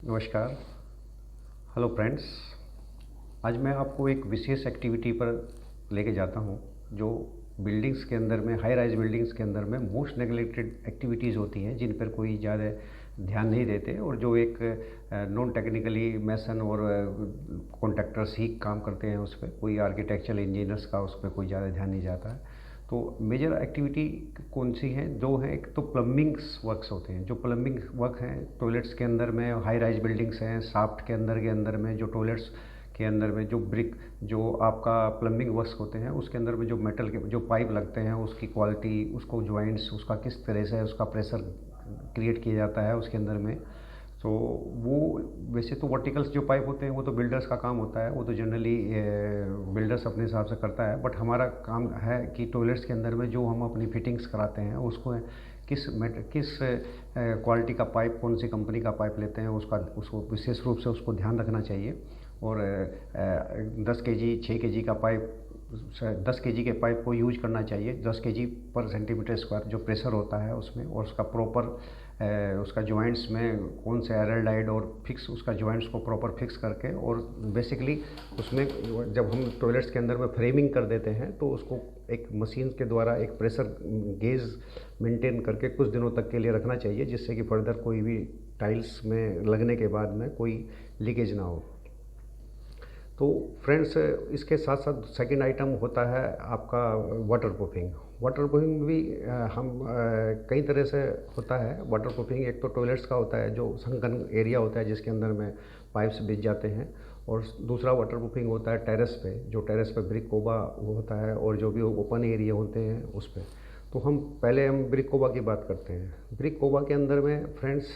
नमस्कार। Hello friends. आज मैं आपको एक विशेष एक्टिविटी पर लेके जाता हूँ जो बिल्डिंग्स के अंदर में, हाई राइज बिल्डिंग्स के अंदर में मोस्ट नेग्लेक्टेड एक्टिविटीज़ होती हैं जिन पर कोई ज़्यादा ध्यान नहीं देते और जो एक नॉन टेक्निकली मैसन और कॉन्ट्रैक्टर्स ही काम करते हैं उस पर, कोई आर्किटेक्चरल इंजीनियर्स का उस पर कोई ज़्यादा ध्यान नहीं जाता है। तो मेजर एक्टिविटी कौन सी हैं? दो हैं। एक तो प्लम्बिंग्स वर्क्स होते हैं, जो प्लम्बिंग वर्क हैं टॉयलेट्स के अंदर में, हाई राइज बिल्डिंग्स हैं, शाफ्ट के अंदर में जो टॉयलेट्स के अंदर में जो ब्रिक, जो आपका प्लम्बिंग वर्क्स होते हैं उसके अंदर में जो मेटल के जो पाइप लगते हैं उसकी क्वालिटी, उसको जॉइंट्स, उसका किस तरह से उसका प्रेशर क्रिएट किया जाता है उसके अंदर में। तो वो वैसे तो वर्टिकल्स जो पाइप होते हैं वो तो बिल्डर्स का काम होता है, वो तो जनरली बिल्डर्स अपने हिसाब से करता है। बट हमारा काम है कि टॉयलेट्स के अंदर में जो हम अपनी फिटिंग्स कराते हैं उसको किस क्वालिटी का पाइप, कौन सी कंपनी का पाइप लेते हैं उसको विशेष रूप से उसको ध्यान रखना चाहिए। और 10 केजी 6 केजी का पाइप, 10 केजी के पाइप को यूज करना चाहिए, 10 केजी पर सेंटीमीटर स्क्वायर जो प्रेशर होता है उसमें, और उसका प्रॉपर उसका जॉइंट्स में कौन से एरलडाइड और फिक्स उसका जॉइंट्स को प्रॉपर फिक्स करके, और बेसिकली उसमें जब हम टॉयलेट्स के अंदर में फ्रेमिंग कर देते हैं तो उसको एक मशीन के द्वारा एक प्रेशर गेज मेंटेन करके कुछ दिनों तक के लिए रखना चाहिए, जिससे कि फर्दर कोई भी टाइल्स में लगने के बाद में कोई लीकेज ना हो। तो फ्रेंड्स, इसके साथ साथ सेकंड आइटम होता है आपका वाटर प्रूफिंग। वाटर प्रूफिंग भी हम कई तरह से होता है। वाटर प्रूफिंग एक तो टॉयलेट्स का होता है जो संकन एरिया होता है जिसके अंदर में पाइप्स बिछ जाते हैं, और दूसरा वाटर प्रूफिंग होता है टेरेस पे, जो टेरेस पे ब्रिक कोबा होता है और जो भी ओपन एरिया होते हैं उस पर। तो हम ब्रिक कोबा की बात करते हैं। ब्रिक कोबा के अंदर में फ्रेंड्स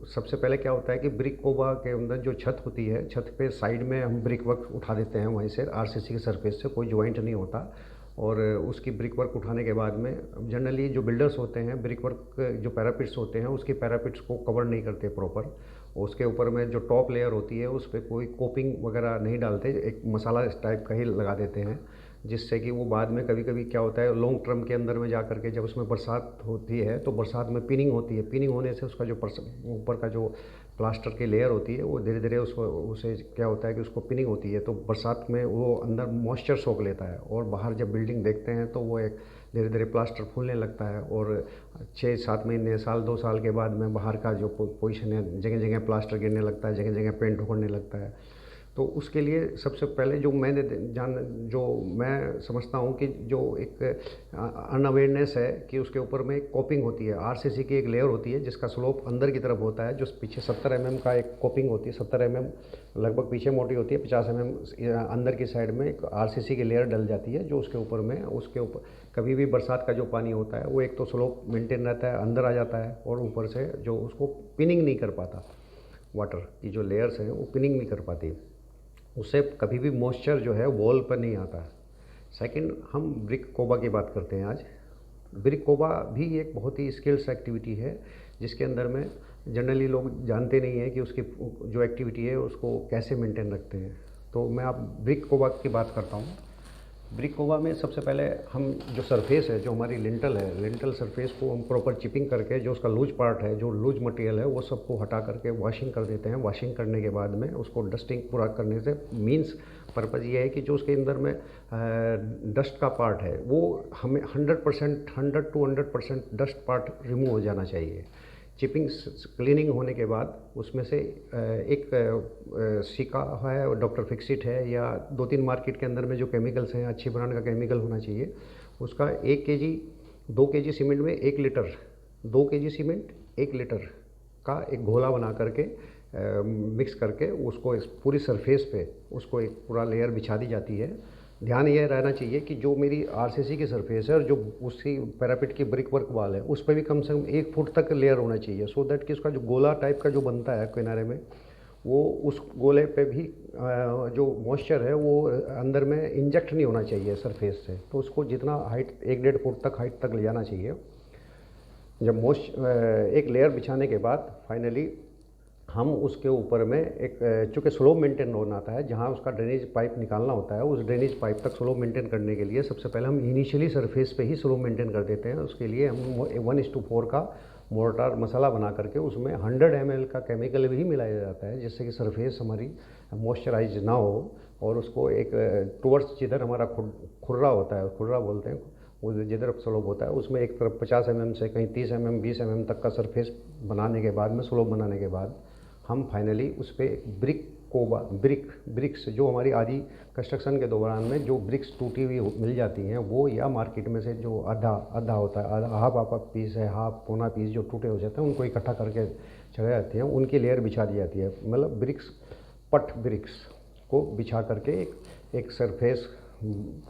सबसे पहले क्या होता है कि ब्रिक कोबा के अंदर जो छत होती है, छत पे साइड में हम ब्रिक वर्क उठा देते हैं, वहीं से आरसीसी के सरफेस से कोई जॉइंट नहीं होता। और उसकी ब्रिक वर्क उठाने के बाद में जनरली जो बिल्डर्स होते हैं ब्रिक वर्क जो पैरापिट्स होते हैं उसकी पैरापिट्स को कवर नहीं करते प्रॉपर। उसके ऊपर में जो टॉप लेयर होती है उस पर कोई कोपिंग वगैरह नहीं डालते, एक मसाला टाइप का ही लगा देते हैं, जिससे कि वो बाद में कभी कभी क्या होता है लॉन्ग टर्म के अंदर में जा करके जब उसमें बरसात होती है तो बरसात में पिनिंग होती है। पिनिंग होने से उसका जो ऊपर का जो प्लास्टर की लेयर होती है वो धीरे धीरे उसे क्या होता है कि उसको पिनिंग होती है, तो बरसात में वो अंदर मॉइस्चर सोख लेता है, और बाहर जब बिल्डिंग देखते हैं तो वो एक धीरे धीरे प्लास्टर फूलने लगता है, और 6-7 महीने, साल 2 साल के बाद में बाहर का जो पोजीशन है, जगह जगह प्लास्टर गिरने लगता है, जगह जगह पेंट उखड़ने लगता है। तो उसके लिए सबसे पहले जो मैं समझता हूँ कि जो एक अनअवेयरनेस है कि उसके ऊपर में एक कोपिंग होती है, आरसीसी की एक लेयर होती है जिसका स्लोप अंदर की तरफ होता है, जो पीछे 70 mm का एक कोपिंग होती है, 70 mm लगभग पीछे मोटी होती है, 50 mm अंदर की साइड में एक आरसीसी की लेयर डल जाती है, जो उसके ऊपर कभी भी बरसात का जो पानी होता है वो एक तो स्लोप मेंटेन रहता है, अंदर आ जाता है, और ऊपर से जो उसको पिनिंग नहीं कर पाता, वाटर की जो लेयर्स हैं वो पिनिंग नहीं कर पाती, उससे कभी भी मॉइस्चर जो है वॉल पर नहीं आता। सेकंड, हम ब्रिक कोबा की बात करते हैं आज। ब्रिक कोबा भी एक बहुत ही स्किल्स एक्टिविटी है जिसके अंदर में जनरली लोग जानते नहीं हैं कि उसकी जो एक्टिविटी है उसको कैसे मेंटेन रखते हैं। तो मैं आप ब्रिक कोबा की बात करता हूँ। ब्रिक कोबा में सबसे पहले हम जो सरफेस है, जो हमारी लिंटल है, लिंटल सरफेस को हम प्रॉपर चिपिंग करके जो उसका लूज पार्ट है, जो लूज मटेरियल है, वो सबको हटा करके वॉशिंग कर देते हैं। वॉशिंग करने के बाद में उसको डस्टिंग पूरा करने से मीन्स पर्पज़ ये है कि जो उसके अंदर में डस्ट का पार्ट है वो हमें 100% 100 डस्ट पार्ट रिमूव हो जाना चाहिए। चिपिंग क्लीनिंग होने के बाद उसमें से एक सिका है, डॉक्टर फिक्सिट है, या 2-3 मार्केट के अंदर में जो केमिकल्स हैं, अच्छी ब्रांड का केमिकल होना चाहिए। उसका 1 केजी 2 केजी सीमेंट में 1 लीटर, 2 केजी सीमेंट 1 लीटर का एक घोला बना करके मिक्स करके उसको इस पूरी सरफेस पे उसको एक पूरा लेयर बिछा दी जाती है। ध्यान ये रहना चाहिए कि जो मेरी आरसीसी की सरफेस है और जो उसकी पैरापिट की ब्रिक वर्क वाल है उस पर भी कम से कम 1 फुट तक लेयर होना चाहिए, सो दैट कि उसका जो गोला टाइप का जो बनता है किनारे में, वो उस गोले पे भी जो मॉइस्चर है वो अंदर में इंजेक्ट नहीं होना चाहिए सरफेस से। तो उसको जितना हाइट 1-1.5 फुट तक हाइट तक ले जाना चाहिए। जब एक लेयर बिछाने के बाद फाइनली हम उसके ऊपर में एक चूँकि स्लोप मेंटेन होना आता है, जहाँ उसका ड्रेनेज पाइप निकालना होता है, उस ड्रेनेज पाइप तक स्लोप मेंटेन करने के लिए सबसे पहले हम इनिशियली सरफेस पे ही स्लोप मेंटेन कर देते हैं। उसके लिए हम 1:4 का मोर्टार मसाला बना करके उसमें 100 ml का केमिकल भी मिलाया जाता है, जिससे कि सरफेस हमारी मॉइस्चराइज ना हो और उसको एक टुवर्ड्स जिधर हमारा खुर्रा होता है, खुर्रा बोलते हैं, वो जिधर स्लोप होता है उसमें एक तरफ 50 mm से कहीं 30 mm 20 mm तक का सरफेस बनाने के बाद में, स्लोप बनाने के बाद हम फाइनली उस पर ब्रिक्स जो हमारी आदि कंस्ट्रक्शन के दौरान में जो ब्रिक्स टूटी हुई मिल जाती हैं वो, या मार्केट में से जो आधा होता है, हाफ पीस है, हाफ पौना पीस जो टूटे हो जाते हैं उनको इकट्ठा करके चढ़ाई जाती हैं, उनकी लेयर बिछा दी जाती है। मतलब ब्रिक्स को बिछा करके एक सरफेस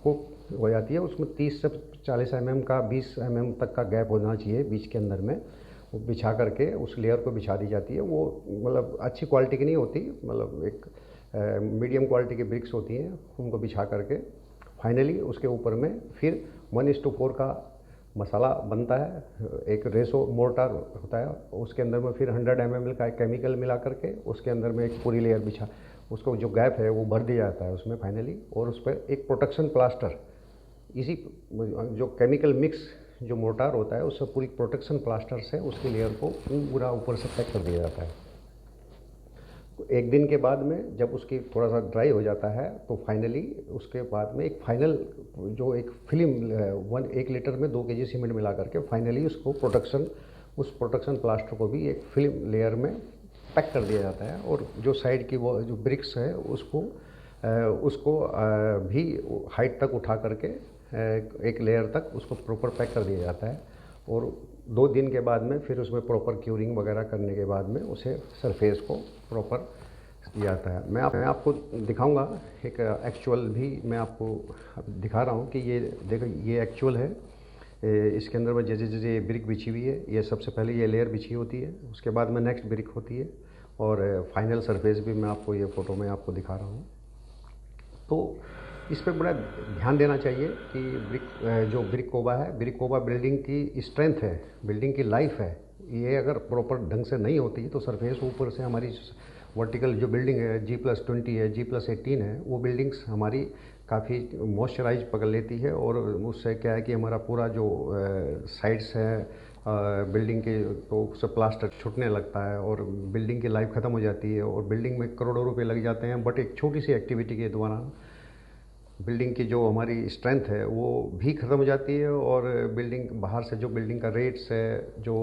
को हो जाती है। उसमें 30 से 40 mm का 20 mm तक का गैप होना चाहिए बीच के अंदर में, वो बिछा करके उस लेयर को बिछा दी जाती है। वो मतलब अच्छी क्वालिटी की नहीं होती, मतलब एक मीडियम क्वालिटी की ब्रिक्स होती हैं, उनको बिछा करके फाइनली उसके ऊपर में फिर 1:4 का मसाला बनता है। एक रेसो मोर्टार होता है, उसके अंदर में फिर 100 ml का केमिकल मिला करके उसके अंदर में एक पूरी लेयर बिछा, उसको जो गैप है वो भर दिया जाता है उसमें फाइनली, और उस पर एक प्रोटेक्शन प्लास्टर, इसी जो केमिकल मिक्स जो मोर्टार होता है उससे पूरी प्रोटेक्शन प्लास्टर से उसकी लेयर को पूरा ऊपर से पैक कर दिया जाता है। एक दिन के बाद में जब उसकी थोड़ा सा ड्राई हो जाता है तो फाइनली उसके बाद में एक फाइनल जो एक फिल्म 1 लीटर में 2 kg सीमेंट मिला करके फाइनली उसको उस प्रोटेक्शन प्लास्टर को भी एक फिल्म लेयर में पैक कर दिया जाता है, और जो साइड की वो जो ब्रिक्स है उसको भी हाइट तक उठा करके एक लेयर तक उसको प्रॉपर पैक कर दिया जाता है, और 2 दिन के बाद में फिर उसमें प्रॉपर क्यूरिंग वगैरह करने के बाद में उसे सरफेस को प्रॉपर दिया जाता है। मैं आपको दिखाऊंगा एक एक्चुअल भी मैं आपको दिखा रहा हूँ कि ये देखो ये एक्चुअल है। इसके अंदर में जैसे जैसे ये ब्रिक बिछी हुई है, ये सबसे पहले ये लेयर बिछी होती है, उसके बाद में नेक्स्ट ब्रिक होती है, और फाइनल सरफेस भी मैं आपको ये फ़ोटो में आपको दिखा रहा हूँ। तो इस पे बड़ा ध्यान देना चाहिए कि जो ब्रिक कोबा है, ब्रिक कोबा बिल्डिंग की स्ट्रेंथ है, बिल्डिंग की लाइफ है। ये अगर प्रॉपर ढंग से नहीं होती तो सरफेस ऊपर से हमारी वर्टिकल जो बिल्डिंग है G+20 है, G+18 है, वो बिल्डिंग्स हमारी काफ़ी मॉइस्चराइज पकड़ लेती है, और उससे क्या है कि हमारा पूरा जो साइड्स है बिल्डिंग के, तो उससे प्लास्टर छूटने लगता है और बिल्डिंग की लाइफ ख़त्म हो जाती है, और बिल्डिंग में करोड़ों रुपए लग जाते हैं। बट एक छोटी सी एक्टिविटी के दौरान बिल्डिंग की जो हमारी स्ट्रेंथ है वो भी ख़त्म हो जाती है, और बिल्डिंग बाहर से जो बिल्डिंग का रेट्स है, जो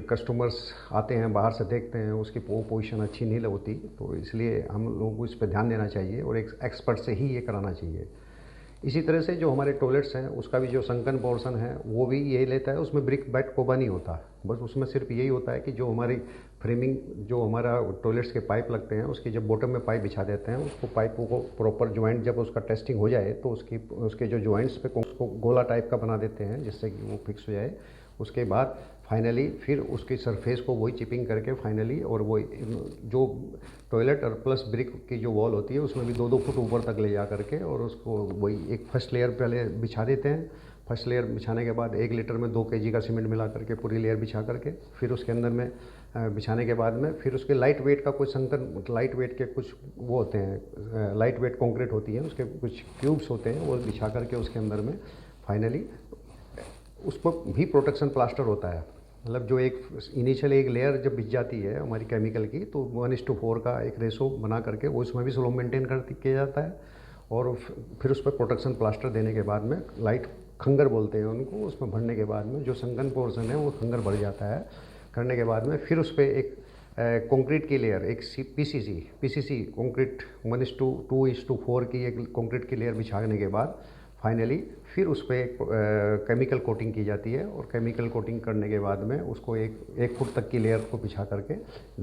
कस्टमर्स आते हैं बाहर से देखते हैं, उसकी पोजीशन अच्छी नहीं होती। तो इसलिए हम लोगों को इस पर ध्यान देना चाहिए और एक एक्सपर्ट से ही ये कराना चाहिए। इसी तरह से जो हमारे टॉयलेट्स हैं उसका भी जो संकन पोर्शन है वो भी यही लेता है, उसमें ब्रिक बैट कोबा नहीं होता, बस उसमें सिर्फ यही होता है कि जो हमारी फ्रेमिंग, जो हमारा टॉयलेट्स के पाइप लगते हैं उसकी जब बॉटम में पाइप बिछा देते हैं, उसको पाइपों को प्रॉपर ज्वाइंट जब उसका टेस्टिंग हो जाए तो उसके जो ज्वाइंट्स पे उसको गोला टाइप का बना देते हैं जिससे कि वो फिक्स हो जाए। उसके बाद फाइनली फिर उसकी सरफेस को वही चिपिंग करके फाइनली, और वो जो टॉयलेट और प्लस ब्रिक की जो वॉल होती है उसमें भी 2-2 फुट ऊपर तक ले जा करके, और उसको वही एक फर्स्ट लेयर पहले बिछा देते हैं। फर्स्ट लेयर बिछाने के बाद 1 लीटर में 2 kg का सीमेंट मिला करके पूरी लेयर बिछा करके फिर उसके अंदर में बिछाने के बाद में फिर उसके लाइट वेट का कुछ संकर, लाइट वेट के कुछ वो होते हैं, लाइट वेट कंक्रीट होती है, उसके कुछ क्यूब्स होते हैं, वो बिछा करके उसके अंदर में फाइनली उस पर भी प्रोटेक्शन प्लास्टर होता है। मतलब जो एक इनिशियल एक लेयर जब बिछ जाती है हमारी केमिकल की, तो 1:4 का एक रेशो बना करके वो इसमें भी स्लोप मेंटेन किया जाता है, और फिर उस पर प्रोटेक्शन प्लास्टर देने के बाद में लाइट खंगर बोलते हैं उनको, उसमें भरने के बाद में जो संकन पोर्शन है वो खंगर भर जाता है। करने के बाद में फिर उस पर एक कंक्रीट की लेयर, एक पीसीसी कंक्रीट 1:2:4 की एक कंक्रीट की लेयर बिछाने के बाद फाइनली फिर उस पर एक केमिकल कोटिंग की जाती है, और केमिकल कोटिंग करने के बाद में उसको एक फुट तक की लेयर को बिछा करके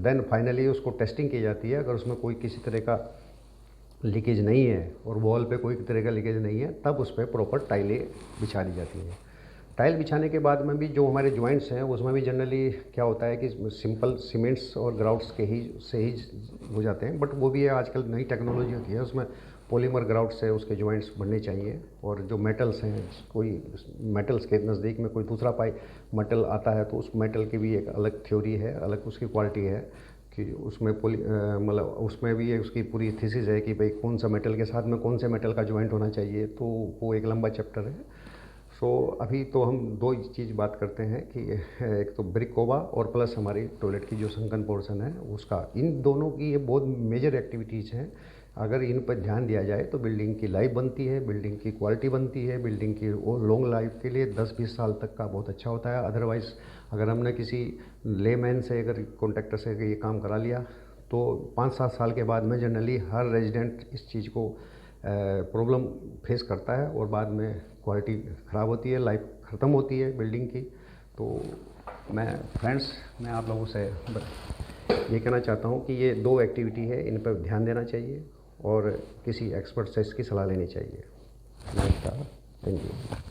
देन फाइनली उसको टेस्टिंग की जाती है। अगर उसमें कोई किसी तरह का लीकेज नहीं है और वॉल पे कोई तरह का लीकेज नहीं है तब उस पर प्रॉपर टाइलें बिछा दी जाती हैं। टाइल बिछाने के बाद में भी जो हमारे जॉइंट्स हैं उसमें भी जनरली क्या होता है कि सिंपल सीमेंट्स और ग्राउट्स से ही हो जाते हैं, बट वो भी है आजकल नई टेक्नोलॉजी होती है, उसमें पॉलीमर ग्राउट से उसके जॉइंट्स बनने चाहिए। और जो मेटल्स हैं, कोई मेटल्स के नज़दीक में कोई दूसरा मेटल आता है तो उस मेटल की भी एक अलग थ्योरी है, अलग उसकी क्वालिटी है कि उसमें मतलब उसमें भी उसकी पूरी थीसिस है कि भाई कौन सा मेटल के साथ में कौन से मेटल का जॉइंट होना चाहिए, तो वो एक लंबा चैप्टर है। सो अभी तो हम दो चीज़ बात करते हैं कि एक तो ब्रिक कोबा और प्लस हमारी टॉयलेट की जो संकन पोर्शन है उसका, इन दोनों की ये बहुत मेजर एक्टिविटीज़ हैं। अगर इन पर ध्यान दिया जाए तो बिल्डिंग की लाइफ बनती है, बिल्डिंग की क्वालिटी बनती है, बिल्डिंग की वो लॉन्ग लाइफ के लिए 10-20 साल तक का बहुत अच्छा होता है। अदरवाइज़ अगर हमने किसी लेमैन से, अगर कॉन्ट्रैक्टर से ये काम करा लिया तो 5-7 साल के बाद में जनरली हर रेजिडेंट इस चीज़ को प्रॉब्लम फेस करता है और बाद में क्वालिटी ख़राब होती है, लाइफ ख़त्म होती है बिल्डिंग की। तो मैं आप लोगों से ये कहना चाहता हूँ कि ये दो एक्टिविटी है, इन पर ध्यान देना चाहिए और किसी एक्सपर्ट से इसकी सलाह लेनी चाहिए। नमस्कार, थैंक यू।